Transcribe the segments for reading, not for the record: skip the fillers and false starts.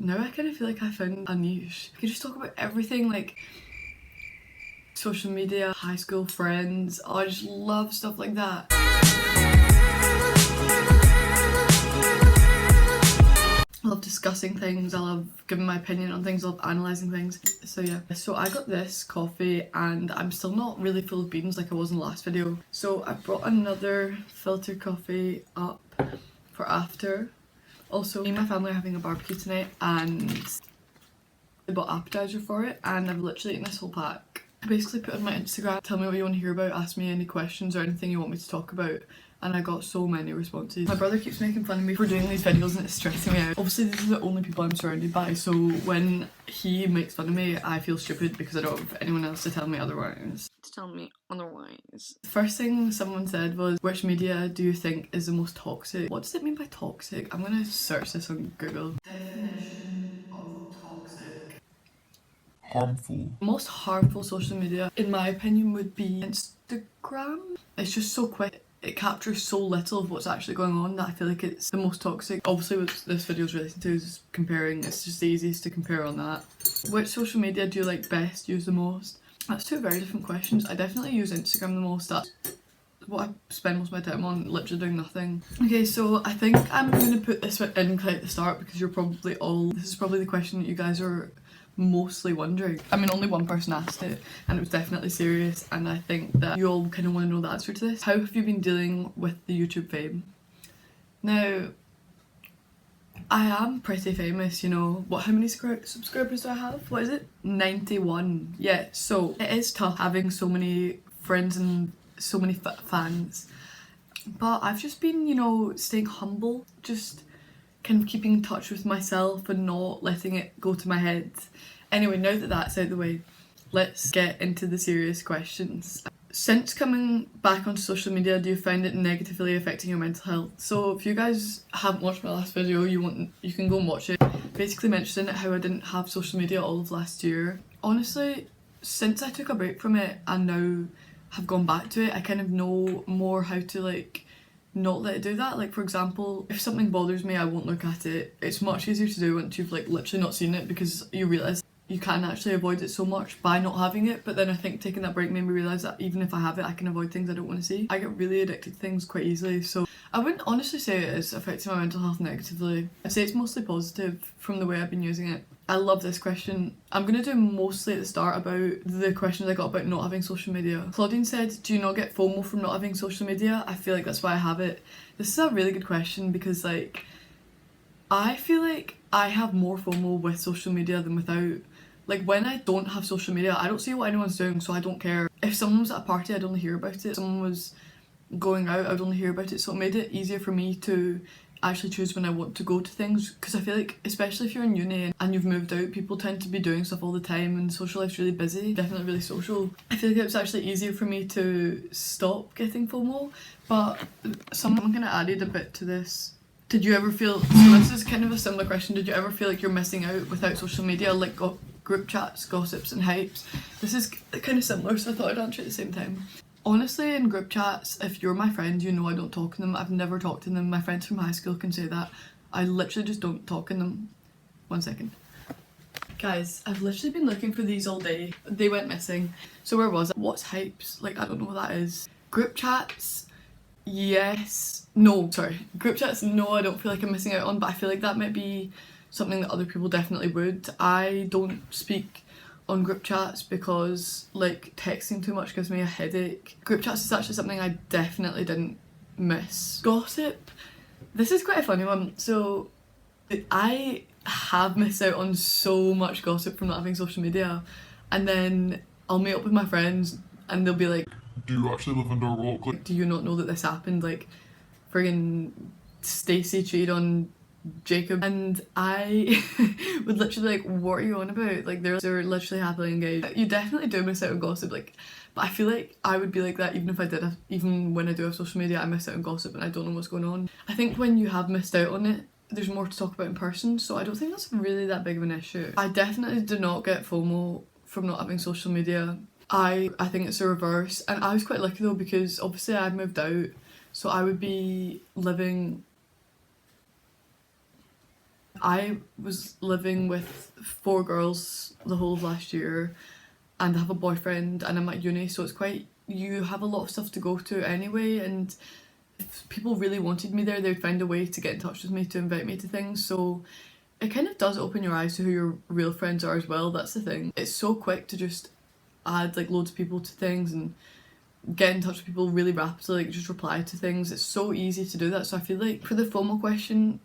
Now I kind of feel like I found a niche. I could just talk about everything, like social media, high school friends. Oh, I just love stuff like that. I love discussing things, I love giving my opinion on things, I love analysing things. So yeah, so I got this coffee and I'm still not really full of beans like I was in the last video. So I brought another filter coffee up for after. Also, me and my family are having a barbecue tonight and I bought appetizer for it and I've literally eaten this whole pack. I basically put on my Instagram, tell me what you want to hear about, ask me any questions or anything you want me to talk about, and I got so many responses. My brother keeps making fun of me for doing these videos and it's stressing me out. Obviously these are the only people I'm surrounded by, so when he makes fun of me I feel stupid because I don't have anyone else to tell me otherwise. The first thing someone said was, which media do you think is the most toxic? What does it mean by toxic? I'm gonna search this on Google. Definition of toxic. Harmful. Most harmful social media, in my opinion, would be Instagram. It's just so quick. It captures so little of what's actually going on that I feel like it's the most toxic. Obviously what this video is relating to is comparing, it's just the easiest to compare on that. Which social media do you like best, use the most? That's two very different questions. I definitely use Instagram the most. That's what I spend most of my time on, literally doing nothing. Okay, so I think I'm going to put this in quite at the start because this is probably the question that you guys are mostly wondering. I mean, only one person asked it and it was definitely serious, and I think that you all kind of want to know the answer to this. How have you been dealing with the YouTube fame? Now, I am pretty famous, you know. How many subscribers do I have? What is it? 91. Yeah, so it is tough having so many friends and so many fans. But I've just been, you know, staying humble, just kind of keeping in touch with myself and not letting it go to my head. Anyway, now that that's out of the way, let's get into the serious questions. Since coming back onto social media, do you find it negatively affecting your mental health? So if you guys haven't watched my last video, you can go and watch it. Basically mentioning how I didn't have social media all of last year. Honestly, since I took a break from it and now have gone back to it, I kind of know more how to like not let it do that. Like for example, if something bothers me I won't look at it. It's much easier to do once you've like literally not seen it because you realise you can actually avoid it so much by not having it. But then I think taking that break made me realise that even if I have it I can avoid things I don't want to see. I get really addicted to things quite easily, so I wouldn't honestly say it is affecting my mental health negatively. I'd say it's mostly positive from the way I've been using it. I love this question. I'm going to do mostly at the start about the questions I got about not having social media. Claudine said, do you not get FOMO from not having social media? I feel like that's why I have it. This is a really good question because like I feel like I have more FOMO with social media than without. Like when I don't have social media I don't see what anyone's doing, so I don't care. If someone was at a party I'd only hear about it. If someone was going out I'd only hear about it, so it made it easier for me to actually choose when I want to go to things, because I feel like especially if you're in uni and you've moved out, people tend to be doing stuff all the time and social life's really busy, definitely really social. I feel like it was actually easier for me to stop getting FOMO. But someone kind of added a bit to this. Did you ever feel, so this is kind of a similar question, did you ever feel like you're missing out without social media, like group chats, gossips and hypes? This is kind of similar, so I thought I'd answer at the same time. Honestly, in group chats, if you're my friend, you know I don't talk to them. I've never talked to them. My friends from high school can say that. I literally just don't talk in them. 1 second. Guys, I've literally been looking for these all day. They went missing. So where was it? What's hypes? Like, I don't know what that is. Group chats? Yes. No, sorry. Group chats, no, I don't feel like I'm missing out on, but I feel like that might be something that other people definitely would. I don't speak on group chats because like texting too much gives me a headache. Group chats is actually something I definitely didn't miss. Gossip, this is quite a funny one. So I have missed out on so much gossip from not having social media, and then I'll meet up with my friends and they'll be like, do you actually live under a rock? Like, do you not know that this happened? Like friggin' Stacey cheated on Jacob, and I would literally be like, what are you on about? Like they're literally happily engaged. You definitely do miss out on gossip, like, but I feel like I would be like that even if I did even when I do have social media I miss out on gossip and I don't know what's going on. I think when you have missed out on it there's more to talk about in person, so I don't think that's really that big of an issue. I definitely do not get FOMO from not having social media. I think it's the reverse, and I was quite lucky though because obviously I moved out, so I would be living I was living with 4 girls the whole of last year, and I have a boyfriend, and I'm at uni, so it's quite, you have a lot of stuff to go to anyway, and if people really wanted me there, they'd find a way to get in touch with me to invite me to things. So it kind of does open your eyes to who your real friends are as well. That's the thing. It's so quick to just add like loads of people to things and get in touch with people really rapidly, like just reply to things. It's so easy to do that. So I feel like for the FOMO question,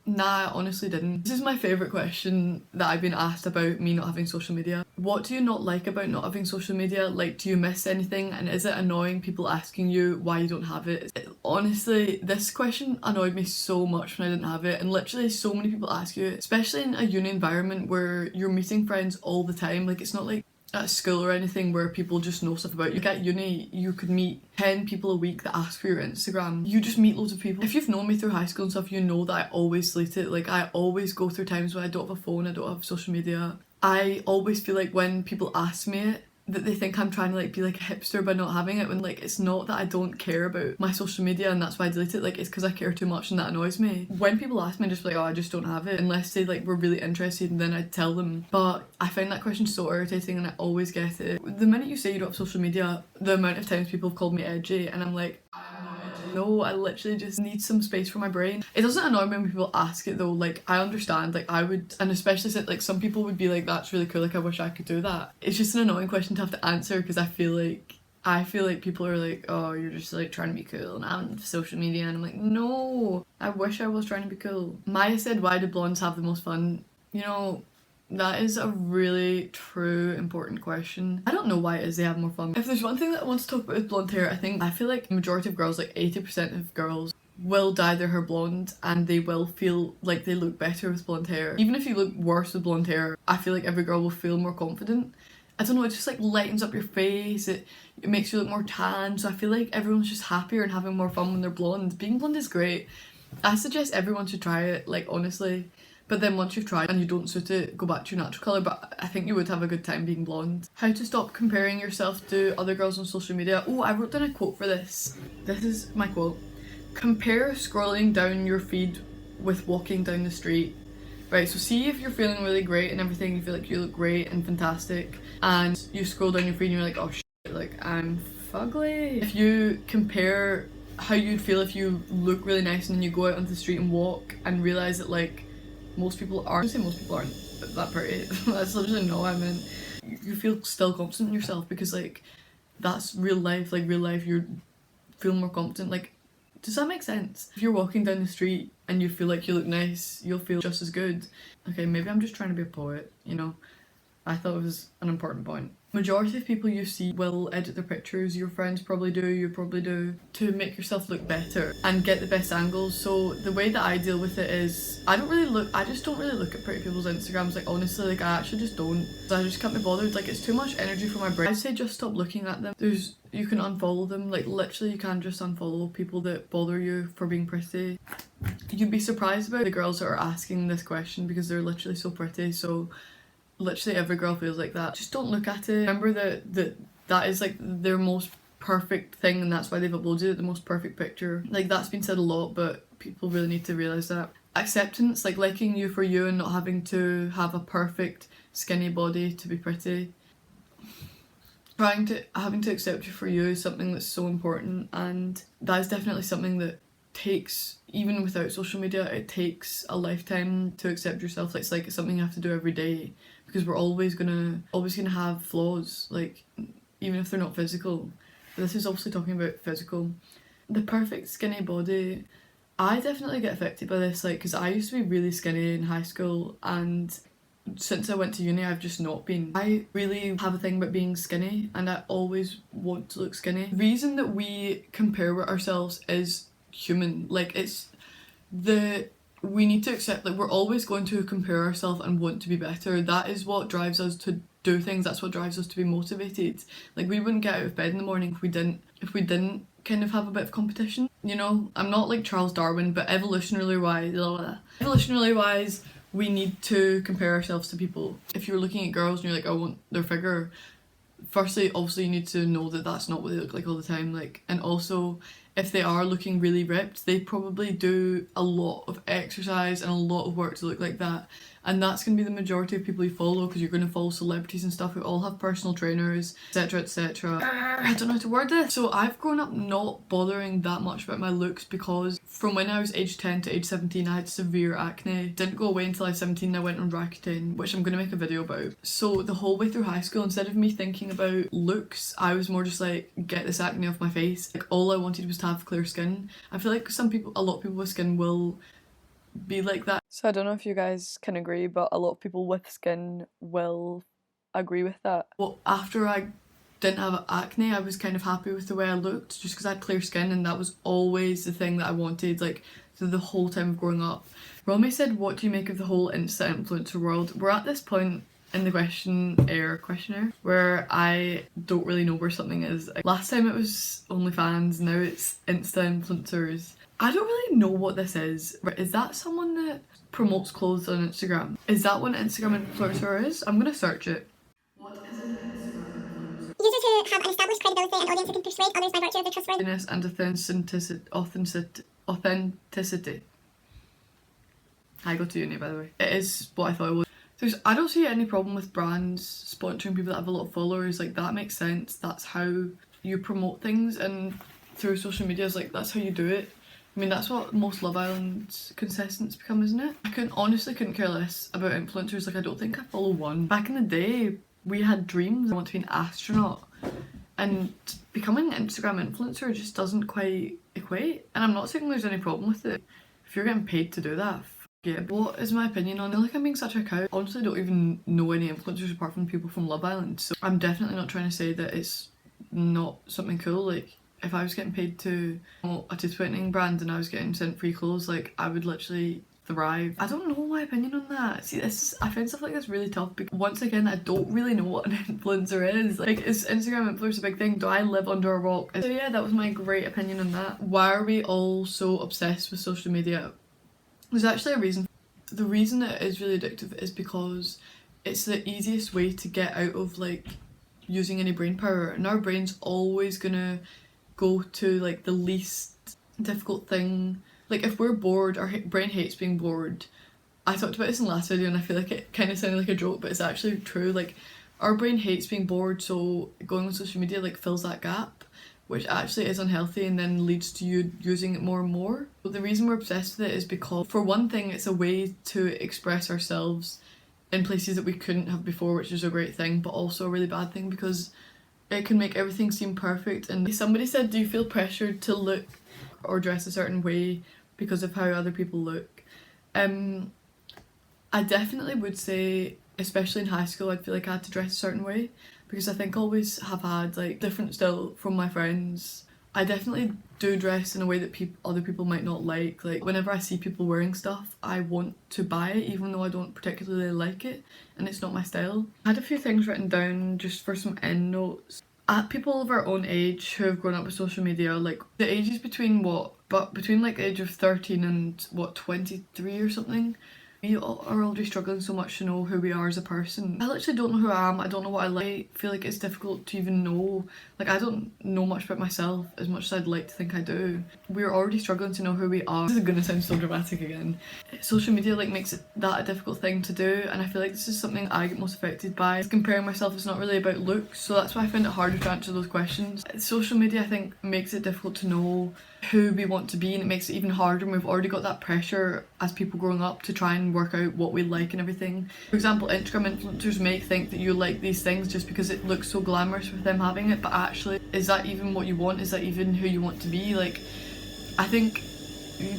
nah, I honestly didn't. This is my favourite question that I've been asked about me not having social media. What do you not like about not having social media? Like, do you miss anything? And is it annoying people asking you why you don't have it? Honestly, this question annoyed me so much when I didn't have it, and literally so many people ask you, especially in a uni environment where you're meeting friends all the time. Like, it's not like at school or anything where people just know stuff about you. Like at uni, you could meet 10 people a week that ask for your Instagram. You just meet loads of people. If you've known me through high school and stuff, you know that I always delete it. Like, I always go through times when I don't have a phone, I don't have social media. I always feel like when people ask me it, that they think I'm trying to like be like a hipster by not having it, when like it's not that I don't care about my social media and that's why I delete it. Like, it's because I care too much and that annoys me. When people ask me, I'm just like, oh, I just don't have it, unless they like were really interested, and then I tell them. But I find that question so irritating, and I always get it. The minute you say you don't have social media, the amount of times people have called me edgy, and I'm like, no, I literally just need some space for my brain. It doesn't annoy me when people ask it though. Like, I understand, like I would, and especially since like some people would be like, that's really cool, like I wish I could do that. It's just an annoying question to have to answer, because I feel like people are like, oh, you're just like trying to be cool and I'm on social media, and I'm like, no, I wish I was trying to be cool. Maya said, why do blondes have the most fun? You know, that is a really true, important question. I don't know why it is they have more fun. If there's one thing that I want to talk about with blonde hair, I feel like the majority of girls, like 80% of girls, will dye their hair blonde and they will feel like they look better with blonde hair. Even if you look worse with blonde hair, I feel like every girl will feel more confident. I don't know, it just like lightens up your face, it makes you look more tan, so I feel like everyone's just happier and having more fun when they're blonde. Being blonde is great. I suggest everyone should try it, like honestly. But then once you've tried and you don't suit it, go back to your natural colour. But I think you would have a good time being blonde. How to stop comparing yourself to other girls on social media. Oh, I wrote down a quote for this. This is my quote. Compare scrolling down your feed with walking down the street. Right, so see if you're feeling really great and everything, you feel like you look great and fantastic, and you scroll down your feed and you're like, oh shit, like I'm fugly. If you compare how you'd feel if you look really nice and then you go out onto the street and walk and realise that like most people aren't, I say most people aren't that pretty, that's literally not what I mean. You feel still confident in yourself because like that's real life, like real life you feel more confident. Like, does that make sense? If you're walking down the street and you feel like you look nice, you'll feel just as good. Okay, maybe I'm just trying to be a poet, you know? I thought it was an important point. Majority of people you see will edit their pictures, your friends probably do, you probably do, to make yourself look better and get the best angles. So the way that I deal with it is, I just don't really look at pretty people's Instagrams, like honestly, like I actually just don't. I just can't be bothered, like it's too much energy for my brain. I'd say just stop looking at them. You can unfollow them, like literally you can just unfollow people that bother you for being pretty. You'd be surprised about the girls that are asking this question because they're literally so pretty, so literally every girl feels like that. Just don't look at it. Remember that is like their most perfect thing, and that's why they've uploaded it, the most perfect picture. Like, that's been said a lot, but people really need to realise that. Acceptance, like liking you for you and not having to have a perfect skinny body to be pretty. Having to accept you for you is something that's so important, and that is definitely something that takes, even without social media, it takes a lifetime to accept yourself. It's like something you have to do every day, because we're always gonna have flaws, like even if they're not physical. This is obviously talking about physical. The perfect skinny body, I definitely get affected by this, like, because I used to be really skinny in high school, and since I went to uni I've just not been. I really have a thing about being skinny and I always want to look skinny. The reason that we compare with ourselves is human. Like, we need to accept that we're always going to compare ourselves and want to be better. That is what drives us to do things. That's what drives us to be motivated. Like, we wouldn't get out of bed in the morning if we didn't kind of have a bit of competition, you know? I'm not like Charles Darwin, but evolutionarily wise, we need to compare ourselves to people. If you're looking at girls and you're like, I want their figure, firstly, obviously you need to know that that's not what they look like all the time. Like, and also, if they are looking really ripped, they probably do a lot of exercise and a lot of work to look like that. And that's going to be the majority of people you follow, because you're going to follow celebrities and stuff who all have personal trainers, etc, etc. I don't know how to word this. So I've grown up not bothering that much about my looks, because from when I was age 10 to age 17 I had severe acne. Didn't go away until I was 17 and I went on Roaccutane, which I'm going to make a video about. So the whole way through high school, instead of me thinking about looks, I was more just like, get this acne off my face. Like, all I wanted was to have clear skin. I feel like a lot of people with skin will be like that. So I don't know if you guys can agree, but a lot of people with skin will agree with that. Well, after I didn't have acne, I was kind of happy with the way I looked, just because I had clear skin, and that was always the thing that I wanted, like, through the whole time of growing up. Romy said, what do you make of the whole Insta influencer world? We're at this point in the questionnaire where I don't really know where something is. Like, last time it was OnlyFans, now it's Insta influencers. I don't really know what this is. Is that someone that promotes clothes on Instagram? Is that what an Instagram influencer is? I'm gonna search it. What is an Instagram influencer? Users who have an established credibility and audience who can persuade others by virtue of their trustworthiness And authenticity. I go to uni, by the way. It is what I thought it was. I don't see any problem with brands sponsoring people that have a lot of followers. Like, that makes sense. That's how you promote things, and through social media is like, that's how you do it. I mean, that's what most Love Island contestants become, isn't it? I honestly couldn't care less about influencers. Like, I don't think I follow one. Back in the day, we had dreams. I want to be an astronaut. And becoming an Instagram influencer just doesn't quite equate. And I'm not saying there's any problem with it. If you're getting paid to do that, yeah. What is my opinion on it? I feel like I'm being such a cow. Honestly, I don't even know any influencers apart from people from Love Island. So I'm definitely not trying to say that it's not something cool. Like, if I was getting paid to promote a tooth whitening brand and I was getting sent free clothes, like, I would literally thrive. I don't know my opinion on that. See, I find stuff like this really tough, because once again, I don't really know what an influencer is. Like, is Instagram influencer a big thing? Do I live under a rock? So yeah, that was my great opinion on that. Why are we all so obsessed with social media? There's actually a reason. The reason that it is really addictive is because it's the easiest way to get out of, like, using any brain power, and our brain's always gonna go to, like, the least difficult thing. Like, if we're bored, our brain hates being bored. I talked about this in the last video and I feel like it kind of sounded like a joke, but it's actually true. Like, our brain hates being bored, so going on social media, like, fills that gap, which actually is unhealthy and then leads to you using it more and more. But the reason we're obsessed with it is because, for one thing, it's a way to express ourselves in places that we couldn't have before, which is a great thing, but also a really bad thing, because it can make everything seem perfect. And somebody said, do you feel pressured to look or dress a certain way because of how other people look? I definitely would say, especially in high school, I'd feel like I had to dress a certain way, because I think I always have had, like, different style from my friends. I definitely do dress in a way that other people might not like. Like, whenever I see people wearing stuff, I want to buy it even though I don't particularly like it and it's not my style. I had a few things written down just for some end notes. People of our own age who have grown up with social media, like, the ages between like the age of 13 and 23 or something, we are already struggling so much to know who we are as a person. I literally don't know who I am. I don't know what I like. I feel like it's difficult to even know. Like, I don't know much about myself as much as I'd like to think I do. We're already struggling to know who we are. This is gonna sound so dramatic again. Social media, like, makes it that a difficult thing to do, and I feel like this is something I get most affected by. Comparing myself is not really about looks, so that's why I find it harder to answer those questions. Social media, I think, makes it difficult to know who we want to be, and it makes it even harder, and we've already got that pressure as people growing up to try and work out what we like and everything. For example, Instagram influencers may think that you like these things just because it looks so glamorous with them having it, but actually, is that even what you want? Is that even who you want to be? Like, I think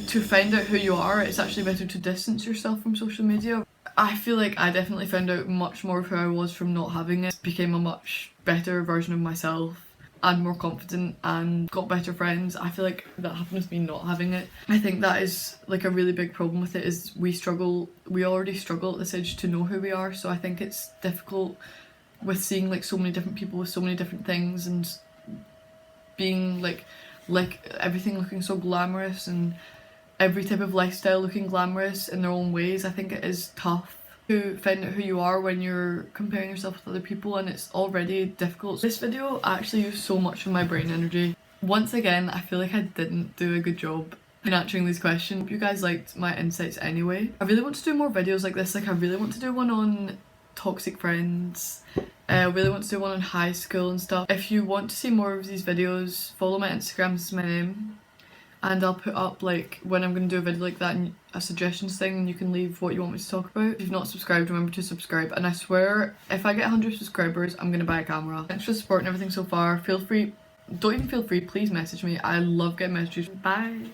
to find out who you are, it's actually better to distance yourself from social media. I feel like I definitely found out much more of who I was from not having it. Became a much better version of myself and more confident and got better friends. I feel like that happened with me not having it. I think that is, like, a really big problem with it, is we already struggle at this age to know who we are, so I think it's difficult with seeing, like, so many different people with so many different things and being like everything looking so glamorous and every type of lifestyle looking glamorous in their own ways. I think it is tough to find out who you are when you're comparing yourself with other people, and it's already difficult. This video actually used so much of my brain energy. Once again, I feel like I didn't do a good job in answering these questions. Hope you guys liked my insights anyway. I really want to do more videos like this. Like I really want to do one on toxic friends. I really want to do one on high school and stuff. If you want to see more of these videos, follow my Instagram, this is my name. And I'll put up like when I'm going to do a video like that and a suggestions thing, and you can leave what you want me to talk about. If you've not subscribed, remember to subscribe, and I swear if I get 100 subscribers I'm going to buy a camera. Thanks for the support and everything so far. Feel free, don't even feel free, please message me. I love getting messages. Bye.